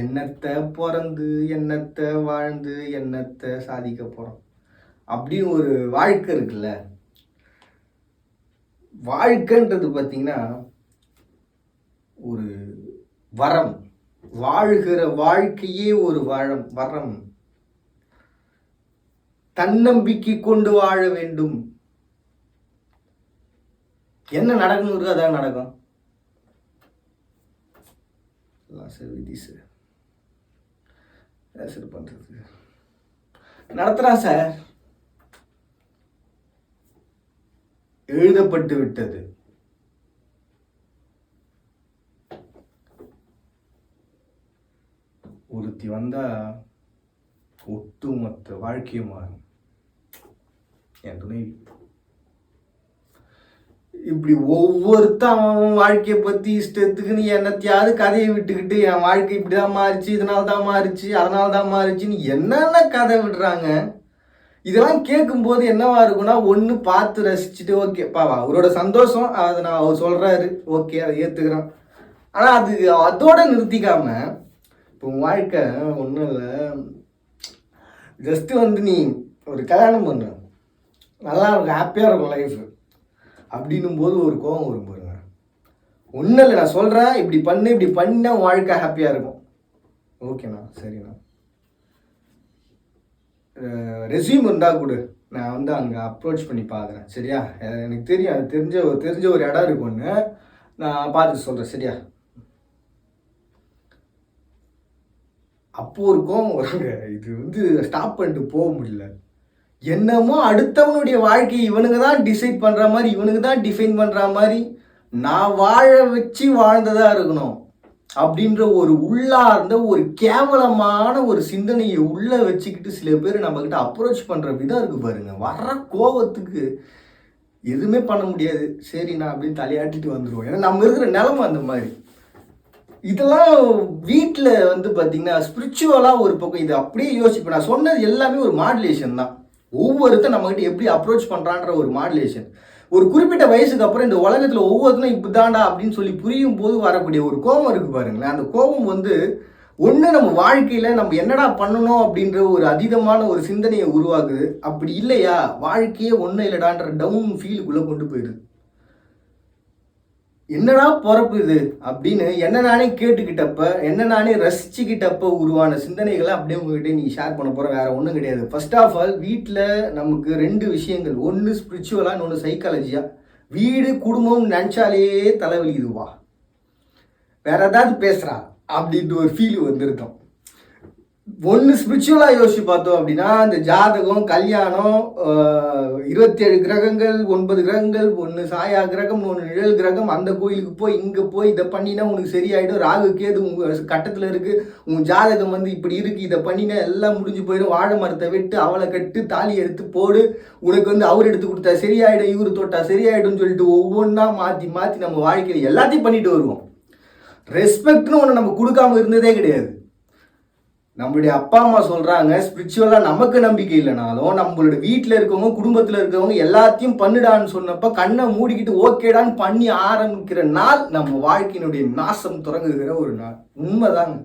என்னத்தை பிறந்து என்னத்தை வாழ்ந்து என்னத்தை சாதிக்க போகிறோம் அப்படின்னு ஒரு வாழ்க்கை இருக்குல்ல. வாழ்க்கைன்றது பார்த்தீங்கன்னா ஒரு வரம். வாழ்கிற வாழ்க்கையே ஒரு வரம். தன்னம்பிக்கை கொண்டு வாழ வேண்டும். என்ன நடக்கணும் அதான் நடக்கும். விதி சார் பண்றது நடத்துறான் சார். எழுதப்பட்டு விட்டது. ஒருத்தி வந்தா ஒட்டுமொத்த வாழ்க்கையும் மாறும். என் துணை இப்படி ஒவ்வொருத்தன் வாழ்க்கையை பற்றி இஷ்டத்துக்கு நீ என்னத்தையாவது கதையை விட்டுக்கிட்டு என் வாழ்க்கை இப்படி தான் மாறிச்சு, இதனால தான் மாறிச்சு, அதனால தான் மாறிச்சுன்னு என்னென்ன கதை விடுறாங்க. இதெல்லாம் கேட்கும்போது என்னவா இருக்குன்னா, ஒன்று பார்த்து ரசிச்சுட்டு ஓகே பாவா அவரோட சந்தோஷம், அதை நான் அவர் சொல்கிறாரு, ஓகே அதை ஏற்றுக்கிறேன். ஆனால் அது அதோட நிறுத்திக்காம இப்போ வாழ்க்கை ஒன்றும் இல்லை, ஜஸ்ட்டு வந்து நீ ஒரு கல்யாணம் பண்ணு, நல்லா இருக்கும், ஹாப்பியாக இருக்கும் லைஃப் அப்படின்னும் போது ஒரு கோபம் வரும் பாருங்க. ஒன்றும் இல்லை, நான் சொல்கிறேன் இப்படி பண்ணால் உன் வாழ்க்கை ஹாப்பியாக இருக்கும். ஓகேண்ணா, சரிண்ணா, ரெஸ்யூம் இருந்தால் கொடு, நான் வந்து அங்கே அப்ரோச் பண்ணி பார்க்குறேன், சரியா? எனக்கு தெரியும், அது தெரிஞ்ச ஒரு இடம் இருக்குன்னு நான் பார்த்துட்டு சொல்கிறேன், சரியா? அப்போ ஒரு கோபம் வருங்க. இது வந்து ஸ்டாப் பண்ணிட்டு போக முடியல. என்னமோ அடுத்தவனுடைய வாழ்க்கையை இவனுங்க தான் டிசைட் பண்ணுற மாதிரி, இவனுக்கு தான் டிஃபைன் பண்ணுற மாதிரி நான் வாழ வச்சு வாழ்ந்ததாக இருக்கணும் அப்படின்ற ஒரு உள்ளார்ந்த ஒரு கேவலமான ஒரு சிந்தனையை உள்ளே வச்சுக்கிட்டு சில பேர் நம்மக்கிட்ட அப்ரோச் பண்ணுற விதம் இருக்குது பாருங்க. வர்ற கோபத்துக்கு எதுவுமே பண்ண முடியாது. சரி நான் அப்படின்னு தலையாட்டிட்டு வந்துடுவோம். ஏன்னா நம்ம இருக்கிற நிலைமை அந்த மாதிரி. இதெல்லாம் வீட்டில் வந்து பார்த்திங்கன்னா ஸ்பிரிச்சுவலாக ஒரு பக்கம் இது அப்படியே யோசிப்பேன். நான் சொன்னது எல்லாமே ஒரு மாடுலேஷன் தான். ஒவ்வொருத்தர் நம்மகிட்ட எப்படி அப்ரோச் பண்ணுறான்ற ஒரு மாடுலேஷன். ஒரு குறிப்பிட்ட வயசுக்கு அப்புறம் இந்த உலகத்தில் ஒவ்வொருத்தரும் இப்படி தாண்டா அப்படின்னு சொல்லி புரியும் போது வரக்கூடிய ஒரு கோபம் இருக்குது பாருங்களேன். அந்த கோபம் வந்து ஒன்று நம்ம வாழ்க்கையில் நம்ம என்னடா பண்ணணும் அப்படின்ற ஒரு அதீதமான ஒரு சிந்தனையை உருவாக்குது. அப்படி இல்லையா வாழ்க்கையே ஒன்றும் இல்லைடான்ற டவுன் ஃபீலுக்குள்ளே கொண்டு போயிடுது. என்னடா பிறப்பு இது அப்படின்னு என்ன நானே கேட்டுக்கிட்டப்ப, என்ன நானே ரசிச்சுக்கிட்டப்ப உருவான சிந்தனைகளை அப்படியே உங்ககிட்ட நீ ஷேர் பண்ண போகிற. வேறு ஒன்றும் கிடையாது. ஃபர்ஸ்ட் ஆஃப் ஆல் வீட்டில் நமக்கு 2 விஷயங்கள், ஒன்று ஸ்பிரிச்சுவலாக, இன்னொன்று சைக்காலஜியாக. வீடு குடும்பம் நினச்சாலே தலைவலிக்குதுவா, வேற ஏதாவது பேசுகிறா அப்படின்ட்டு ஒரு ஃபீல் வந்துருக்கோம். ஒன்று ஸ்பிரிச்சுவலாக யோசிச்சு பார்த்தோம் அப்படின்னா, இந்த ஜாதகம், கல்யாணம், 27 கிரகங்கள், 9 கிரகங்கள், ஒன்று சாயா கிரகம், ஒன்று நிழல் கிரகம், அந்த கோயிலுக்கு போய் இங்கே போய் இதை பண்ணினா உனக்கு சரியாயிடும், ராகு கேது உங்கள் கட்டத்தில் இருக்குது, உங்கள் ஜாதகம் வந்து இப்படி இருக்குது, இதை பண்ணினா எல்லாம் முடிஞ்சு போயிடும், வாழை மரத்தை வெட்டு, அவளை கட்டு, தாலி எடுத்து போடு, உனக்கு வந்து அவர் எடுத்து கொடுத்தா சரியாயிடும், இவர் தொட்டா சரியாயிடும்னு சொல்லிட்டு ஒவ்வொன்றா மாற்றி மாற்றி நம்ம வாழ்க்கையில் எல்லாத்தையும் பண்ணிட்டு வருவோம். ரெஸ்பெக்ட்னு ஒன்று நம்ம கொடுக்காம இருந்ததே கிடையாது. நம்மளுடைய அப்பா அம்மா சொல்கிறாங்க ஸ்பிரிச்சுவலாக நமக்கு நம்பிக்கை இல்லைனாலும் நம்மளோட வீட்டில் இருக்கவங்க, குடும்பத்தில் இருக்கவங்க எல்லாத்தையும் பண்ணுடான்னு சொன்னப்போ கண்ணை மூடிக்கிட்டு ஓகேடான்னு பண்ணி ஆரம்பிக்கிற நாள் நம்ம வாழ்க்கையினுடைய நாசம் தொடங்குகிற ஒரு நாள். உண்மைதாங்க.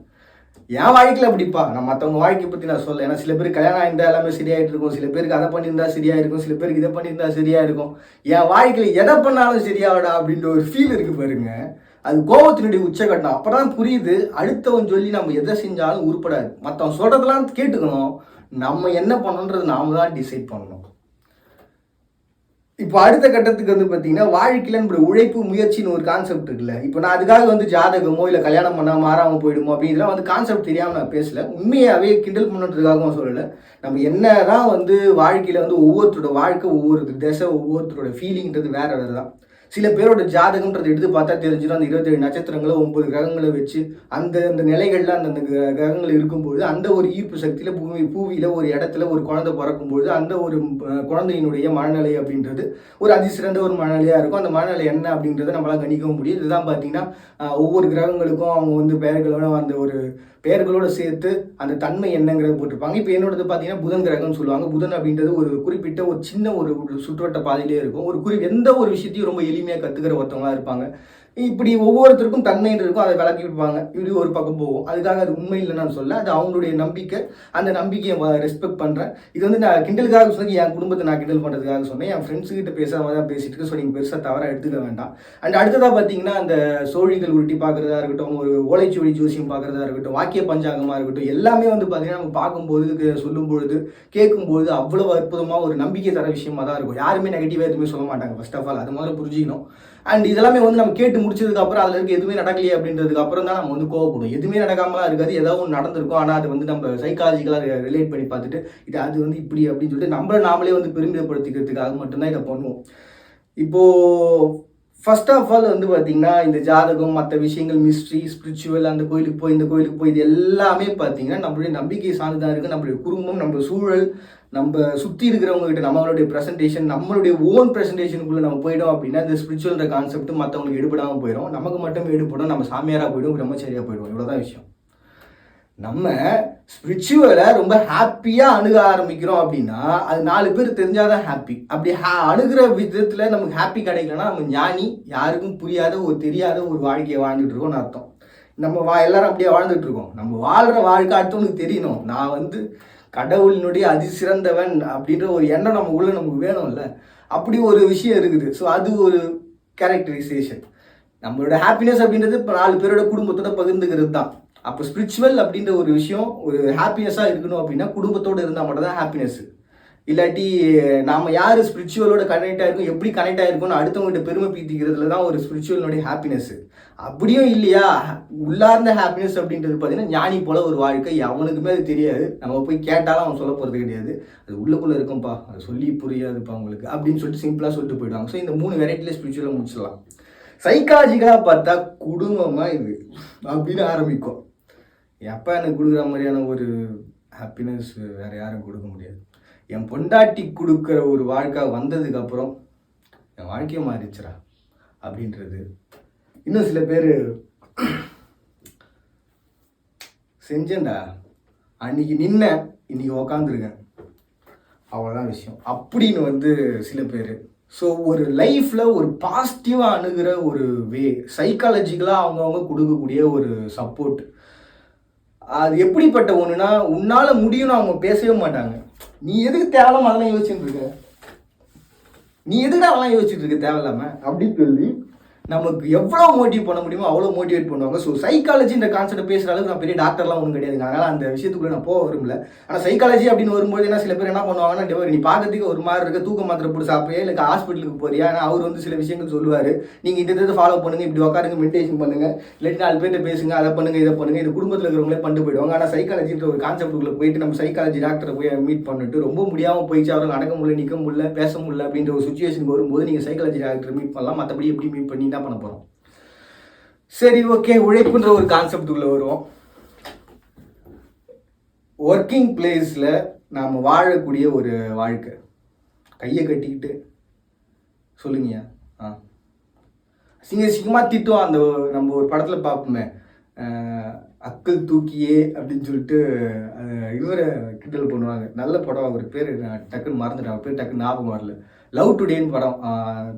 என் வாழ்க்கையில் அப்படிப்பா. நான் மற்றவங்க வாழ்க்கையை பற்றி நான் சொல்ல. ஏன்னா சில பேருக்கு கல்யாணம் ஆயிருந்தால் எல்லாமே சரியாயிட்டு இருக்கும், சில பேருக்கு அதை பண்ணியிருந்தா சரியாக இருக்கும், சில பேருக்கு இதை பண்ணியிருந்தா சரியாக இருக்கும். என் வாழ்க்கையில் எதை பண்ணாலும் சரியாவிடா அப்படின்ற ஒரு ஃபீல் இருக்குது பாருங்க. அது கோபத்தினுடைய உச்சகட்டம். அப்போ தான் புரியுது, அடுத்தவன் சொல்லி நம்ம எதை செஞ்சாலும் உருப்படாது. மற்றவன் சொல்கிறதெல்லாம் கேட்டுக்கணும், நம்ம என்ன பண்ணணுன்றது நாம் தான் டிசைட் பண்ணணும். இப்போ அடுத்த கட்டத்துக்கு வந்து பார்த்தீங்கன்னா, வாழ்க்கையில் நம்ம உழைப்பு முயற்சின்னு ஒரு கான்செப்ட் இருக்குல்ல. இப்போ நான் அதுக்காக வந்து ஜாதகமோ இல்லை கல்யாணம் பண்ணால் மாறாமல் போயிடுமோ அப்படின்றலாம் வந்து கான்செப்ட் தெரியாமல் நான் பேசலை. உண்மையாகவே கிண்டல் பண்ணுறதுக்காகவும் சொல்லலை. நம்ம என்ன தான் வந்து வாழ்க்கையில் வந்து ஒவ்வொருத்தரோட வாழ்க்கை, ஒவ்வொரு திசை, ஒவ்வொருத்தரோட ஃபீலிங்கிறது வேறு வேறு தான். சில பேரோட ஜாதகம்ன்றதை எடுத்து பார்த்தா தெரிஞ்சிடும். அந்த 27 நட்சத்திரங்களை 9 கிரகங்களை வச்சு அந்த நிலைகளில் அந்த கிரகங்கள் இருக்கும்பொழுது அந்த ஒரு ஈர்ப்பு சக்தியில் பூவியில் ஒரு இடத்துல ஒரு குழந்தை பிறக்கும்பொழுது அந்த ஒரு குழந்தையினுடைய மனநிலை அப்படின்றது ஒரு அதிசிறந்த ஒரு மனநிலையாக இருக்கும். அந்த மனநிலை என்ன அப்படின்றத நம்மளால் கணிக்கவும் முடியும். இதுதான் பார்த்தீங்கன்னா ஒவ்வொரு கிரகங்களுக்கும் அவங்க வந்து பெயர்களோட அந்த ஒரு பெயர்களோடு சேர்த்து அந்த தன்மை என்னங்கிறத போட்டிருப்பாங்க. இப்போ என்னோடது பார்த்தீங்கன்னா புதன் கிரகம்னு சொல்லுவாங்க. புதன் அப்படின்றது ஒரு குறிப்பிட்ட ஒரு சின்ன ஒரு சுற்றுவட்ட பாதையிலே இருக்கும். எந்த ஒரு விஷயத்தையும் ரொம்ப எளிமையாக கற்றுக்கிற ஒருத்தவங்களாக இருப்பாங்க. இப்படி ஒவ்வொருத்தருக்கும் தன்மைன்னு இருக்கும், அதை விளக்கி விடுவாங்க. இப்படி ஒரு பக்கம் போகும். அதுக்காக அது உண்மை இல்லைன்னு நான் சொல்ல, அது அவங்களுடைய நம்பிக்கை. அந்த நம்பிக்கையை ரெஸ்பெக்ட் பண்ணுறேன். இது வந்து நான் கிண்டலுக்காக சொல்லி, என் குடும்பத்தை நான் கிண்டல் பண்ணுறதுக்காக சொன்னேன். என் ஃப்ரெண்ட்ஸுக்கிட்ட பேசுகிற மாதிரி தான் பேசிட்டு இருக்கு. ஸோ நீங்கள் பெருசாக தவறாக எடுத்துக்க வேண்டாம். அண்ட் அடுத்ததாக பார்த்தீங்கன்னா, அந்த சோழிகள் உருட்டி பார்க்குறதா இருக்கட்டும், ஒரு ஓலைச்சுவடி ஜோசியம் பார்க்குறதா இருக்கட்டும், வாக்கிய பஞ்சாங்கமாக இருக்கட்டும், எல்லாமே வந்து பார்த்தீங்கன்னா நம்ம பார்க்கும்போது, சொல்லும்பொழுது, கேட்கும்போது அவ்வளோ அற்புதமாக ஒரு நம்பிக்கை தர விஷயமா தான் இருக்கும். யாருமே நெகட்டிவாக எதுவுமே சொல்ல மாட்டாங்க. ஃபர்ஸ்ட் ஆஃப் ஆல் அது மாதிரி புரிஞ்சிக்கணும். அண்ட் இதெல்லாமே வந்து நம்ம கேட்டு முடிச்சதுக்கு அப்புறம் அதில் இருக்க எதுவுமே நடக்கலையே அப்படின்றதுக்கு அப்புறம் தான் நம்ம வந்து கோவப்படும். எதுவுமே நடக்காமலாம் இருக்காது, ஏதாவது ஒன்று நடந்திருக்கும். ஆனால் அது வந்து நம்ம சைக்காலஜிக்கலாக ரிலேட் பண்ணி பார்த்துட்டு இது அது வந்து இப்படி அப்படின்னு சொல்லிட்டு நாமளே வந்து பெருமிதப்படுத்திக்கிறதுக்காக மட்டும்தான் இதை பண்ணுவோம். இப்போது ஃபர்ஸ்ட் ஆஃப் ஆல் வந்து பார்த்தீங்கன்னா, இந்த ஜாதகம், மற்ற விஷயங்கள், மிஸ்ட்ரி, ஸ்பிரிச்சுவல், அந்த கோயிலுக்கு போய் இந்த கோயிலுக்கு போய், இது எல்லாமே பார்த்தீங்கன்னா நம்மளுடைய நம்பிக்கை சார்ந்துதான் இருக்குது. நம்மளுடைய குடும்பம், நம்ம சூழல், நம்ம சுற்றி இருக்கிறவங்க கிட்ட நம்மளுடைய ப்ரெசன்டேஷன், நம்மளுடைய ஓன் ப்ரெசன்டேஷனுக்குள்ளே நம்ம போயிட்டோம் அப்படின்னா இந்த ஸ்பிரிச்சுவல்ன்ற கான்செப்ட் மற்றவங்களுக்கு எடுபடாமல் போயிடும். நமக்கு மட்டும் எடுப்படும், நம்ம சாமியாராக போயிடும், பிரம்மச்சரியாக போயிடும். இவ்வளோதான் விஷயம். நம்ம ஸ்பிரிச்சுவலை ரொம்ப ஹாப்பியாக அணுக ஆரம்பிக்கிறோம் அப்படின்னா அது 4 பேர் தெரிஞ்சாதான் ஹாப்பி. அப்படி அணுகிற விதத்தில் நமக்கு ஹாப்பி கிடைக்கலன்னா நம்ம ஞானி, யாருக்கும் புரியாத ஒரு தெரியாத ஒரு வாழ்க்கையை வாழ்ந்துட்டு இருக்கோம்னு அர்த்தம். நம்ம எல்லாரும் அப்படியே வாழ்ந்துட்டு இருக்கோம். நம்ம வாழ்கிற வாழ்க்கை அடுத்தவனுக்கு தெரியணும். நான் வந்து கடவுளினுடைய அதிசிறந்தவன் அப்படின்ற ஒரு எண்ணம் நம்ம உள்ள நமக்கு வேணும்ல. அப்படி ஒரு விஷயம் இருக்குது. ஸோ அது ஒரு கேரக்டரைசேஷன். நம்மளோட ஹாப்பினஸ் அப்படின்றது இப்போ 4 பேரோட குடும்பத்தோட பகிர்ந்துக்கிறது தான். அப்போ ஸ்பிரிச்சுவல் அப்படின்ற ஒரு விஷயம் ஒரு ஹாப்பினஸாக இருக்கணும் அப்படின்னா குடும்பத்தோடு இருந்தால் மட்டும் தான் ஹாப்பினஸ். இல்லாட்டி நாம் யார் ஸ்பிரிச்சுவலோட கனெக்ட் ஆகிருக்கும், எப்படி கனெக்ட் ஆகிருக்கும்னு அடுத்தவங்ககிட்ட பெருமை பீத்திக்கிறதுல தான் ஒரு ஸ்பிரிச்சுவலினுடைய ஹாப்பினஸ். அப்படியும் இல்லையா, உள்ளார்ந்த ஹாப்பினஸ் அப்படின்றது பார்த்தீங்கன்னா ஞானி போல ஒரு வாழ்க்கை. அவனுக்குமே அது தெரியாது, நம்ம போய் கேட்டாலும் அவன் சொல்ல போகிறது கிடையாது. அது உள்ளுக்குள்ளே இருக்கும்ப்பா, அது சொல்லி புரியாதுப்பா உங்களுக்கு அப்படின்னு சொல்லிட்டு சிம்பிளாக சொல்லிட்டு போயிடுவாங்க. ஸோ இந்த 3 வெரைட்டியில் ஸ்பிரிச்சுவலாக முடிச்சிடலாம். சைக்காலஜிக்கலாக பார்த்தா குடும்பமாக இது அப்படின்னு ஆரம்பிக்கும். எப்போ எனக்கு கொடுக்குற மாதிரியான ஒரு ஹாப்பினஸ் வேறு யாரும் கொடுக்க முடியாது. என் பொண்டாட்டி கொடுக்குற ஒரு வாழ்க்கை வந்ததுக்கப்புறம் என் வாழ்க்கையை மாறிச்சுரா அப்படின்றது. இன்னும் சில பேர் செஞ்சேன்டா, அன்னைக்கு நின்ன இன்னைக்கு உக்காந்துருக்கேன், அவ்வளோதான் விஷயம் அப்படின்னு வந்து சில பேர். ஸோ ஒரு லைஃப்பில் ஒரு பாசிட்டிவாக அணுகிற ஒரு வே, சைக்காலஜிக்கலாக அவங்கவுங்க கொடுக்கக்கூடிய ஒரு சப்போர்ட், அது எப்படிப்பட்ட ஒன்றுனா உன்னால் முடியும்னு அவங்க பேசவே மாட்டாங்க. நீ எதுக்கு தேவையில்லாம அதெல்லாம் யோசிச்சுட்டு இருக்க, நீ எதுக்கு அதெல்லாம் யோசிச்சுட்டு இருக்க தேவையில்லாமல் அப்படின்னு சொல்லி நமக்கு எவ்வளோ மோட்டிவேட் பண்ண முடியுமோ அவ்வளோ மோட்டிவேட் பண்ணுவாங்க. ஸோ சைக்காலஜின்ற கான்செப்ட் பேசுகிற அளவுக்கு நான் பெரிய டாக்டர்லாம் ஒன்றும் கிடையாதுங்க. அதனால் அந்த விஷயத்துக்குள்ளே நான் போக விரும்பல. ஆனால் சைக்காலஜி அப்படின்னு வரும்போது என்ன சில பேர் என்ன பண்ணுவாங்கன்னா, நீ பார்க்கறதுக்கு ஒரு மாதிரி இருக்க, தூக்க மாத்திரை போட்டு சாப்பிட்றியா இல்லை ஹாஸ்பிட்டலுக்கு போறியா, ஆனால் அவர் வந்து சில விஷயங்கள் சொல்லுவார். நீங்கள் இந்த ஃபாலோ பண்ணுங்கள், இப்படி உட்காருங்க, மெடிடேஷன் பண்ணுங்கள், இல்லாட்டி 4 பேர்கிட்ட பேசுங்க, அதை பண்ணுங்கள், இதை பண்ணுங்கள். இது குடும்பத்தில் இருக்கிறவங்களே பண்ணிட்டு போயிடுவாங்க. ஆனால் சைக்காலஜின்ற ஒரு கான்செப்ட்டுக்குள்ளே போயிட்டு நம்ம சைக்காலஜி டாக்டரை போய் மீட் பண்ணிட்டு ரொம்ப முடியாமல் போயிடுச்சு, அவரை நடக்க முடியல, நிற்க முடியல, பேச முடியல அப்படின்ற ஒரு சுச்சுவேஷனுக்கு வரும்போது நீங்கள் சைக்காலஜி டாக்டரை மீட் பண்ணலாம். மற்றபடி எப்படி மீட் பண்ணி என்ன பண்ண போகிறோம்? சரி, ஓகே, உழைப்புன்ற ஒரு கான்செப்டுக்குள்ளே வருவோம். ஒர்க்கிங் பிளேஸில் நாம் வாழக்கூடிய ஒரு வாழ்க்கை, கையை கட்டிக்கிட்டு சொல்லுங்கய்யா, சிங்கமாக திட்டுவோம். அந்த நம்ம ஒரு படத்தில் பார்ப்போமே, அக்கல் தூக்கியே அப்படின்னு சொல்லிட்டு இவரை கிண்டல் பண்ணுவாங்க. நல்ல படம், அவர் பேர் டக்குன்னு மறந்துட்டேன், அவர் பேர் டக்குன்னு ஞாபகம் வரல. லவ் டுடேன்னு படம்,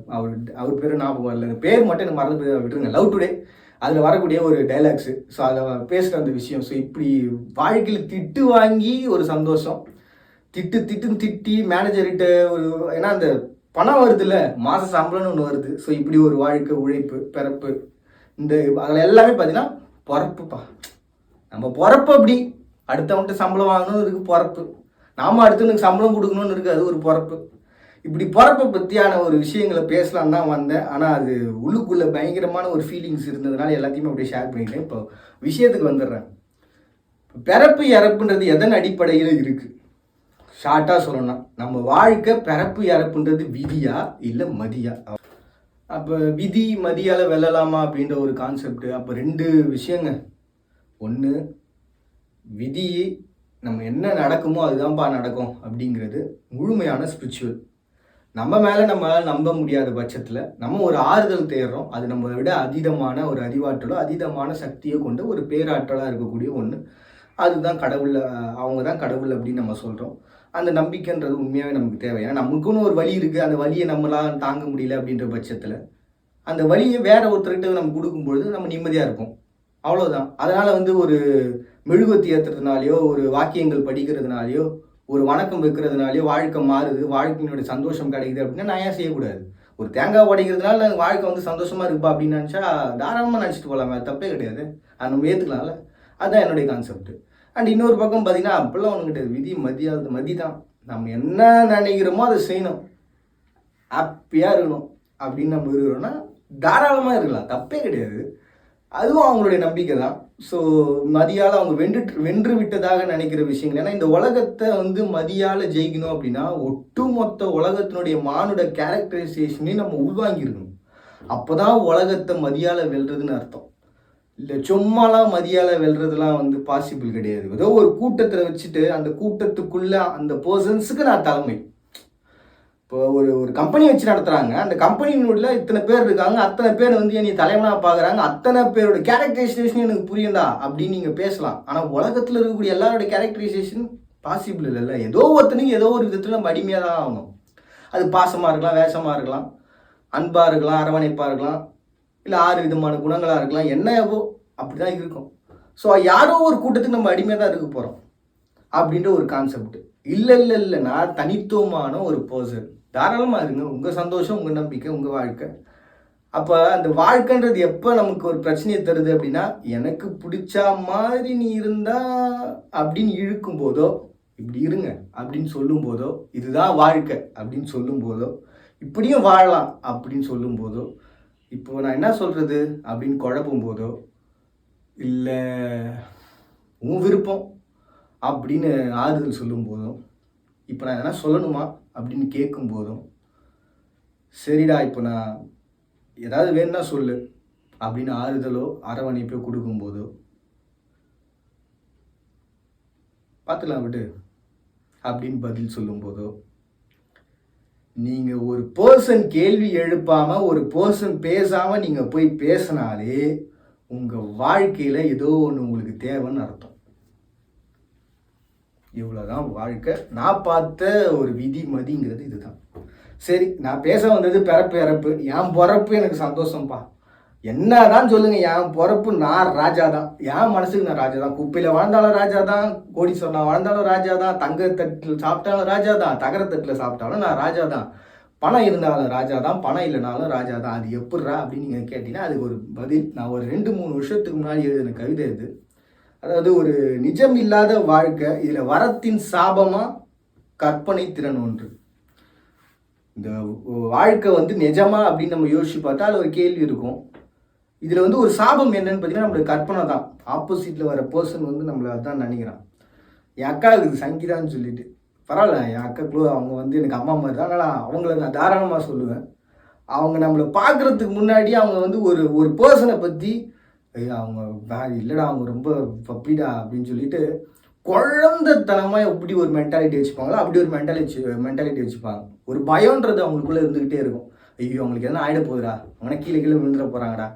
அவர் பேர் ஞாபகம் வரல, அந்த பேர் மட்டும் எனக்கு மறந்து விட்டுருங்க. லவ் டுடே, அதில் வரக்கூடிய ஒரு டைலாக்ஸு. ஸோ அதில் பேசுகிற அந்த விஷயம். ஸோ இப்படி வாழ்க்கையில் திட்டு வாங்கி ஒரு சந்தோஷம், திட்டுன்னு திட்டி மேனேஜர்கிட்ட ஒரு, ஏன்னா அந்த பணம் வருதுல்ல, மாத சம்பளம்னு ஒன்று வருது. ஸோ இப்படி ஒரு வாழ்க்கை, உழைப்பு, பிறப்பு, இந்த அதில் எல்லாமே பார்த்தீங்கன்னா பொறப்புப்பா. நம்ம பொறப்பு அப்படி அடுத்தவன்ட்டு சம்பளம் வாங்கணும்னு இருக்குது பொறப்பு, நாம் அடுத்தவனுக்கு சம்பளம் கொடுக்கணும்னு இருக்குது, அது ஒரு பொறப்பு. இப்படி பொறப்பை பற்றியான ஒரு விஷயங்களை பேசலாம் தான் வந்தேன். ஆனால் அது உள்ளுக்குள்ளே பயங்கரமான ஒரு ஃபீலிங்ஸ் இருந்ததுனால எல்லாத்தையுமே அப்படியே ஷேர் பண்ணிட்டேன். இப்போ விஷயத்துக்கு வந்துடுறேன். பிறப்பு இறப்புன்றது எதன் அடிப்படையில் இருக்குது? ஷார்ட்டாக சொல்லணும்னா நம்ம வாழ்க்கை பிறப்பு இறப்புன்றது விதியா இல்லை மதியா? அப்போ விதி மதியால் வெல்லலாமா அப்படின்ற ஒரு கான்செப்ட். அப்போ 2 விஷயங்க. ஒன்று, விதி நம்ம என்ன நடக்குமோ அதுதான்ப்பா நடக்கும் அப்படிங்கிறது முழுமையான ஸ்பிரிச்சுவல். நம்ம மேலே நம்மளால் நம்ப முடியாத பட்சத்தில் நம்ம ஒரு ஆறுதல் தேடுறோம். அது நம்மளை விட அதீதமான ஒரு அறிவாற்றலோ அதீதமான சக்தியை கொண்ட ஒரு பேராற்றலாக இருக்கக்கூடிய ஒன்று. அதுதான் கடவுள், அவங்க தான் கடவுள் அப்படின்னு நம்ம சொல்கிறோம். அந்த நம்பிக்கைன்றது உண்மையாகவே நமக்கு தேவை. ஏன்னா நமக்குன்னு ஒரு வழி இருக்குது, அந்த வழியை நம்மளால் தாங்க முடியல அப்படின்ற பட்சத்தில் அந்த வழியை வேற ஒருத்தர்கிட்ட நம்ம கொடுக்கும்பொழுது நம்ம நிம்மதியாக இருப்போம். அவ்வளோதான். அதனால் வந்து ஒரு மெழுகுவர்த்தி ஏற்றுறதுனாலையோ, ஒரு வாக்கியங்கள் படிக்கிறதுனாலையோ, ஒரு வணக்கம் வைக்கிறதுனாலையோ வாழ்க்கை மாறுது, வாழ்க்கையினுடைய சந்தோஷம் கிடைக்குது அப்படின்னா நான் ஏன் செய்யக்கூடாது? ஒரு தேங்காய் உடைக்கிறதுனால வாழ்க்கை வந்து சந்தோஷமா இருக்குப்பா அப்படின்னு நினச்சா தாராளமாக நினச்சிட்டு போகலாமே, அது தப்பே கிடையாது. அது நம்ம ஏற்றுக்கலாம்ல. அதுதான் என்னுடைய கான்செப்ட். அண்ட் இன்னொரு பக்கம் பார்த்தீங்கன்னா அப்பெல்லாம் ஒன்றும் கிடையாது. விதி மதி தான். நம்ம என்ன நினைக்கிறோமோ அதை செய்யணும், ஹாப்பியாக இருக்கணும் அப்படின்னு நம்ம இருக்கிறோம்னா தாராளமாக இருக்கலாம், தப்பே கிடையாது. அதுவும் அவங்களுடைய நம்பிக்கை தான். ஸோ மதியால் அவங்க வென்று விட்டதாக நினைக்கிற விஷயங்கள். ஏன்னா இந்த உலகத்தை வந்து மதியால் ஜெயிக்கணும் அப்படின்னா ஒட்டுமொத்த உலகத்தினுடைய மானுட கேரக்டரைசேஷனையும் நம்ம உள்வாங்கியிருக்கணும். அப்போ தான் உலகத்தை மதியால் வெல்றதுன்னு அர்த்தம். இல்லை சும்மாலாம் மதியால் வெல்றதுலாம் வந்து பாசிபிள் கிடையாது. ஏதோ ஒரு கூட்டத்தில் வச்சுட்டு அந்த கூட்டத்துக்குள்ளே அந்த பர்சன்ஸுக்கு நான் தலைமை. இப்போ ஒரு கம்பெனி வச்சு நடத்துகிறாங்க, அந்த கம்பெனியினுடைய இத்தனை பேர் இருக்காங்க, அத்தனை பேர் வந்து என்னை தலைவனாக பார்க்குறாங்க, அத்தனை பேரோட கேரக்டரைசேஷன் எனக்கு புரியும்டா அப்படின்னு நீங்கள் பேசலாம். ஆனால் உலகத்தில் இருக்கக்கூடிய எல்லாரோட கேரக்டரைசேஷன் பாசிபிள் இல்லைல்ல. ஏதோ ஒருத்தனுக்கு ஏதோ ஒரு விதத்தில் நம்ம அடிமையாக தான் ஆகணும். அது பாசமாக இருக்கலாம், வேஷமாக இருக்கலாம், அன்பாக இருக்கலாம், அரவணைப்பாக இருக்கலாம், இல்லை 6 விதமான குணங்களாக இருக்கலாம், என்னவோ அப்படி தான் இருக்கும். ஸோ யாரோ ஒரு கூட்டத்துக்கு நம்ம அடிமையாக தான் இருக்க போகிறோம் அப்படின்ற ஒரு கான்செப்ட். இல்லை நான் தனித்துவமான ஒரு பர்சன். தாராளமாக இருங்க, உங்கள் சந்தோஷம், உங்கள் நம்பிக்கை, உங்கள் வாழ்க்கை. அப்போ அந்த வாழ்க்கைன்றது எப்போ நமக்கு ஒரு பிரச்சனையை தருது அப்படின்னா, எனக்கு பிடிச்ச மாதிரி நீ இருந்தா அப்படின்னு இழுக்கும் போதோ, இப்படி இருங்க அப்படின்னு சொல்லும் போதோ, இதுதான் வாழ்க்கை அப்படின்னு சொல்லும் போதோ, இப்படியும் வாழலாம் அப்படின்னு சொல்லும் போதோ, இப்போ நான் என்ன சொல்கிறது அப்படின்னு குழப்பும் போதோ, இல்லை உன் விருப்பம் அப்படின்னு ஆறுதல் சொல்லும் போதும், இப்போ நான் என்ன சொல்லணுமா அப்படின்னு கேட்கும் போதும், சரிடா இப்போ நான் ஏதாவது வேணும்னா சொல்லு அப்படின்னு ஆறுதலோ அரவணைப்போ கொடுக்கும்போதோ, பார்த்துக்கலாம் விடு அப்படின்னு பதில் சொல்லும்போதோ, நீங்கள் ஒரு பர்சன் கேள்வி எழுப்பாமல் ஒரு பர்சன் பேசாமல் நீங்கள் போய் பேசினாலே உங்கள் வாழ்க்கையில் ஏதோ ஒன்று உங்களுக்கு தேவைன்னு அர்த்தம். இவ்வளோதான் வாழ்க்கை. நான் பார்த்த ஒரு விதி மதிங்கிறது இதுதான். சரி, நான் பேச வந்தது பிறப்பு. என் பிறப்பு எனக்கு சந்தோஷம்ப்பா. என்ன தான் சொல்லுங்கள், என் பிறப்பு நான் ராஜா தான். என் மனசுக்கு நான் ராஜா தான். குப்பையில் வாழ்ந்தாலும் ராஜா தான், கோடீஸ்வரன் வாழ்ந்தாலும் ராஜா தான், தங்கத்தட்டில் சாப்பிட்டாலும் ராஜா தான், தகரத்தட்டில் சாப்பிட்டாலும் நான் ராஜா தான். பணம் இருந்தாலும் ராஜா தான், பணம் இல்லைனாலும் ராஜா தான். அது எப்படிரா அப்படின்னு நீங்கள் கேட்டீங்கன்னா அதுக்கு ஒரு பதில் நான் ஒரு 2-3 வருஷத்துக்கு முன்னாடி எழுதின கவிதை இது. அதாவது ஒரு நிஜம் இல்லாத வாழ்க்கை, இதில் வரத்தின் சாபமா கற்பனை திறன் ஒன்று. இந்த வாழ்க்கை வந்து நிஜமா அப்படின்னு நம்ம யோசிச்சு பார்த்தா அதில் ஒரு கேள்வி இருக்கும். இதில் வந்து ஒரு சாபம் என்னன்னு பார்த்தீங்கன்னா நம்மளுடைய கற்பனை தான். ஆப்போசிட்டில் வர பர்சன் வந்து நம்மளை அதான் நினைக்கிறான். என் அக்கா இருக்குது சங்கீதான்னு சொல்லிட்டு, பரவாயில்ல என் அக்காக்குள்ளோ அவங்க வந்து எனக்கு அம்மா மாதிரி தான். அதனால் அவங்கள நான் தாராளமாக சொல்லுவேன். அவங்க நம்மளை பார்க்குறதுக்கு முன்னாடி அவங்க வந்து ஒரு பர்சனை பற்றி அவங்க இல்லைடா அவங்க ரொம்ப பப்பிடா அப்படின்னு சொல்லிட்டு குழந்தைத்தனமாக எப்படி ஒரு மென்டாலிட்டி வச்சுப்பாங்களோ அப்படி ஒரு மென்டாலிட்டி வச்சுப்பாங்க. ஒரு பயம்ன்றது அவங்களுக்குள்ளே இருந்துக்கிட்டே இருக்கும். ஐயோ அவங்களுக்கு எதனா ஆகிட போகுதுடா, அவங்க கீழே விழுந்துட போகிறாங்கடா,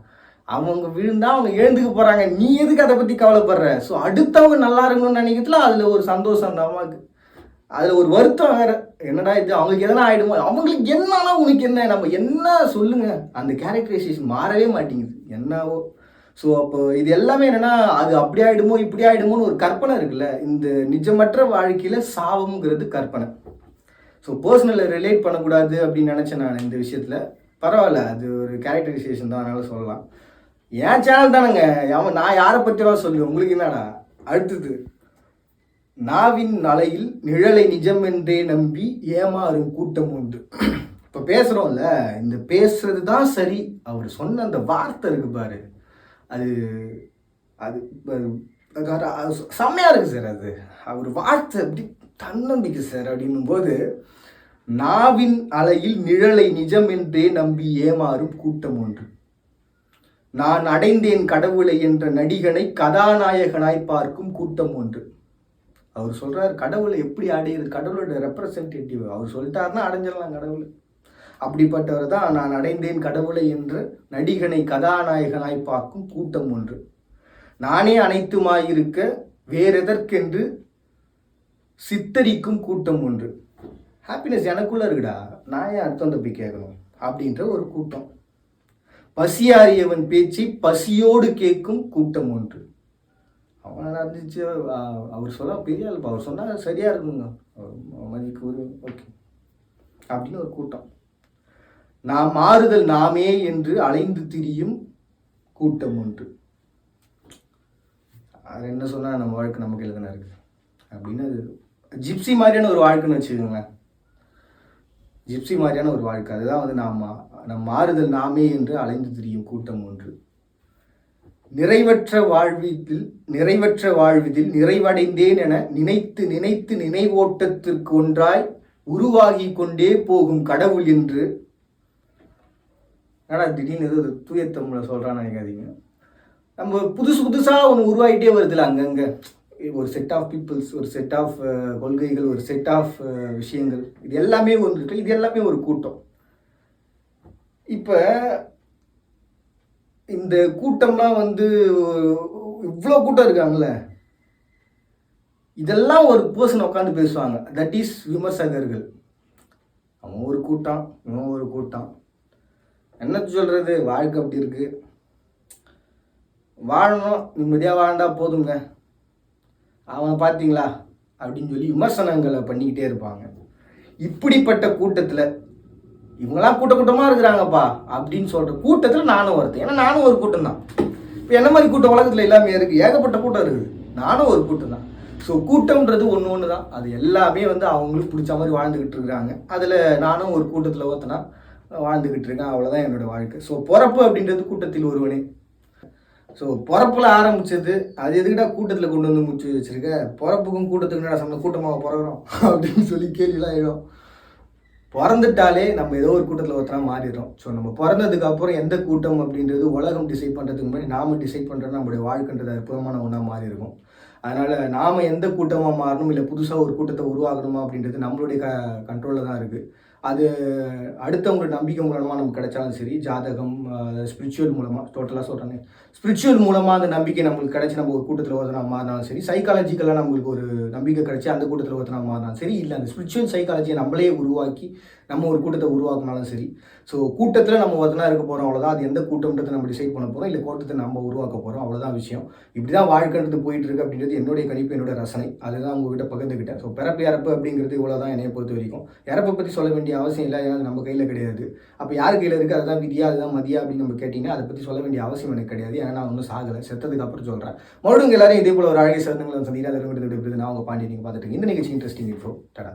அவங்க விழுந்தா அவங்க எழுந்துக்க போகிறாங்க, நீ எதுக்கு அதை பற்றி கவலைப்படுற? ஸோ அடுத்தவங்க நல்லா இருக்கணும்னு நினைக்கிறதுல அதில் ஒரு சந்தோஷம் அந்த அம்மாவுக்கு. அதில் ஒரு வருத்தம் வேறு, என்னடா இது அவங்களுக்கு எதனா ஆகிடுமோ, அவங்களுக்கு என்னன்னா உனக்கு என்ன, நம்ம என்ன சொல்லுங்கள், அந்த கேரக்டரைசேஷன் மாறவே மாட்டேங்குது என்னவோ. ஸோ அப்போ இது எல்லாமே என்னென்னா அது அப்படி ஆகிடுமோ இப்படி ஆகிடுமோன்னு ஒரு கற்பனை இருக்குல்ல. இந்த நிஜமற்ற வாழ்க்கையில் சாபம்ங்கிறது கற்பனை. ஸோ பர்சனலில் ரிலேட் பண்ணக்கூடாது அப்படின்னு நினச்சேன் நான் இந்த விஷயத்தில். பரவாயில்ல, அது ஒரு கேரக்டரைசேஷன் தான், அதனால சொல்லலாம். என் சேனல் தானேங்க, நான் யாரை பற்றிலாம் சொல்லுவேன், உங்களுக்கு என்னடா. அடுத்தது, நாவின் அலையில் நிழலை நிஜம் என்றே நம்பி ஏமாறும் கூட்டம் உண்டு. இப்போ பேசுகிறோம்ல, இந்த பேசுறது தான் சரி, அவர் சொன்ன அந்த வார்த்தை இருக்கு பாரு, அது அது செம்மையாக இருக்குது சார். அது அவர் வார்த்தை அப்படி தன்னம்பிக்கை சார். அப்படின்னும் போது, நாவின் அலையில் நிழலை நிஜம் என்றே நம்பி ஏமாறும் கூட்டம் ஒன்று, நான் அடைந்தேன் கடவுளை என்ற நடிகனை கதாநாயகனாய் பார்க்கும் கூட்டம் ஒன்று. அவர் சொல்கிறார் கடவுளை எப்படி அடையிறது, கடவுளோட ரெப்ரசன்டேட்டிவ் அவர் சொல்லிட்டாருன்னா அடைஞ்சிடலாம் கடவுளை. அப்படிப்பட்டவர் தான் நான் அடைந்தேன் கடவுளை என்ற நடிகனை கதாநாயகனாய் பார்க்கும் கூட்டம் ஒன்று, நானே அனைத்துமாயிருக்க வேறெதற்கென்று சித்தரிக்கும் கூட்டம் ஒன்று. ஹாப்பினஸ் எனக்குள்ளே இருக்குடா, நான் ஏன் அடுத்தவங்க போய் கேட்கணும் அப்படின்ற ஒரு கூட்டம். பசியாறியவன் பேச்சு பசியோடு கேட்கும் கூட்டம் ஒன்று. அவன் நடந்துச்சு, அவர் சொல்ல பெரிய ஆள், அவர் சொன்னால் சரியாக இருக்குங்க, மதிக்கு ஒரு ஓகே அப்படின்னு ஒரு கூட்டம். நாம் மாறுதல் நாமே என்று அலைந்து திரியும் கூட்டம் ஒன்று. அது என்ன சொன்னால் நம்ம வாழ்க்கை நமக்கு எழுதுனா இருக்குது அப்படின்னு. அது ஜிப்சி மாதிரியான ஒரு வாழ்க்கைன்னு வச்சுக்கோங்களேன். ஜிப்சி மாதிரியான ஒரு வாழ்க்கை. அதுதான் வந்து நம் மாறுதல் நாமே என்று அலைந்து திரியும் கூட்டம் ஒன்று. நிறைவற்ற வாழ்விதில் நிறைவடைந்தேன் என நினைத்து நினைத்து நினைவோட்டத்திற்கு ஒன்றாய் உருவாகி கொண்டே போகும் கடவுள் என்று. திடீர்னு எது தூய தமிழை சொல்கிறான்னு நினைக்காதீங்க. நம்ம புதுசாக ஒன்று உருவாகிட்டே வருதுல்ல அங்கங்கே. ஒரு செட் ஆஃப் பீப்புள்ஸ், ஒரு செட் ஆஃப் கொள்கைகள், ஒரு செட் ஆஃப் விஷயங்கள், இது எல்லாமே வந்துட்டு இது எல்லாமே ஒரு கூட்டம். இப்போ இந்த கூட்டம்லாம் வந்து இவ்வளோ கூட்டம் இருக்காங்கள, இதெல்லாம் ஒரு பர்சன் உட்காந்து பேசுவாங்க. தட் இஸ் விமர்சகர்கள். அவன் ஒரு கூட்டம், இவன் ஒரு கூட்டம். என்ன சொல்கிறது, வாழ்க்கை அப்படி இருக்குது, வாழணும், நிம்மதியாக வாழ்ந்தா போதுங்க, அவனை பார்த்தீங்களா அப்படின்னு சொல்லி விமர்சனங்களை பண்ணிக்கிட்டே இருப்பாங்க. இப்படிப்பட்ட கூட்டத்தில் இவங்களாம் கூட்டமாக இருக்கிறாங்கப்பா அப்படின்னு சொல்கிற கூட்டத்தில் நானும் ஒருத்தன். ஏன்னா நானும் ஒரு கூட்டம் தான். இப்போ என்ன மாதிரி கூட்டம் உலகத்தில் எல்லாமே இருக்குது, ஏகப்பட்ட கூட்டம் இருக்குது, நானும் ஒரு கூட்டம் தான். ஸோ கூட்டம்ன்றது ஒன்று தான். அது எல்லாமே வந்து அவங்களுக்கு பிடிச்ச மாதிரி வாழ்ந்துக்கிட்டு இருக்கிறாங்க. அதில் நானும் ஒரு கூட்டத்தில் ஒருத்தனா வாழ்ந்துக்கிட்டு இருக்கேன். அவ்வளோதான் என்னோடய வாழ்க்கை. ஸோ பிறப்பு அப்படின்றது கூட்டத்தில் ஒருவனே. ஸோ பிறப்பில் ஆரம்பித்தது, அது எதுக்கிட்டா கூட்டத்தில் கொண்டு வந்து முடிச்சு வச்சுருக்க, பிறப்புக்கும் கூட்டத்துக்கு என்ன சம்மந்தம், கூட்டமாக பிறகுறோம் அப்படின்னு சொல்லி கேள்விலாம் ஆகிடும். பிறந்துட்டாலே நம்ம ஏதோ ஒரு கூட்டத்தில் ஒருத்தனா மாறிடுறோம். ஸோ நம்ம பிறந்ததுக்கு அப்புறம் எந்த கூட்டம் அப்படின்றது உலகம் டிசைட் பண்ணுறதுக்கு முன்னாடி நாம் டிசைட் பண்ணுறது நம்மளுடைய வாழ்க்கைன்றது அற்புதமான ஒன்றா மாறி இருக்கும். அதனால் நாம் எந்த கூட்டமாக மாறணும், இல்லை புதுசாக ஒரு கூட்டத்தை உருவாக்கணுமா அப்படின்றது நம்மளுடைய கண்ட்ரோலில் தான் இருக்குது. அது அடுத்தவங்களோட நம்பிக்கை மூலமாக நமக்கு கிடைச்சாலும் சரி, ஜாதகம், ஸ்பிரிச்சுவல் மூலமாக, டோட்டலாக சொல்கிறேன், ஸ்பிரிச்சுவல் மூலமாக அந்த நம்பிக்கை நம்மளுக்கு கிடைச்சி நம்ம ஒரு கூட்டத்தில் ஒருத்தனா மாறினாலும் சரி, சைக்காலஜிக்கலாக நம்மளுக்கு ஒரு நம்பிக்கை கிடைச்சி அந்த கூட்டத்தில் ஒருத்தனா மாறினாலும் சரி, இல்லை அந்த ஸ்பிரிச்சுவல் சைக்காலஜியை நம்மளே உருவாக்கி நம்ம ஒரு கூட்டத்தை உருவாக்கினாலும் சரி. ஸோ கூட்டத்தில் நம்ம ஒருத்தனா இருக்க போகிறோம், அவ்வளோதான். அது எந்த கூட்டம்ன்றதை நம்ம டிசைட் பண்ண போகிறோம், இல்லை கூட்டத்தை நம்ம உருவாக்க போகிறோம், அவ்வளோதான் விஷயம். இப்படி தான் வாழ்க்கைன்றது போயிட்டு இருக்கு அப்படின்றது என்னுடைய கணிப்பு, என்னோட ரசனை. அதுதான் உங்ககிட்ட பகிர்ந்துக்கிட்டேன். ஸோ பிறப்பு இறப்பு அப்படிங்கிறது இவ்வளோதான் என்னைய பொறுத்த வரைக்கும். இறப்பை பற்றி சொல்ல வேண்டிய அவசியம் இல்லை, ஏன்னா நம்ம கையில் கிடையாது. அப்போ யார் கையில் இருக்குது, அதுதான் விதியா, அதுதான் மதியா அப்படின்னு நம்ம கேட்டிங்கன்னா அதை பற்றி சொல்ல வேண்டிய அவசியம் எனக்கு கிடையாது. ஏன்னா நான் ஒன்றும் சாகலை, செத்ததுக்கு அப்புறம் சொல்கிறேன். மறுபடியும் எல்லாரும் இதே போல் ஒரு அழகிய சிறந்தங்களை சந்திக்கிறேன். அதை நான் உங்கள் பாண்டி, நீங்கள் பார்த்துட்டு இந்த நிகழ்ச்சி இன்ட்ரெஸ்டிங் இன்ஃபோ. டடா.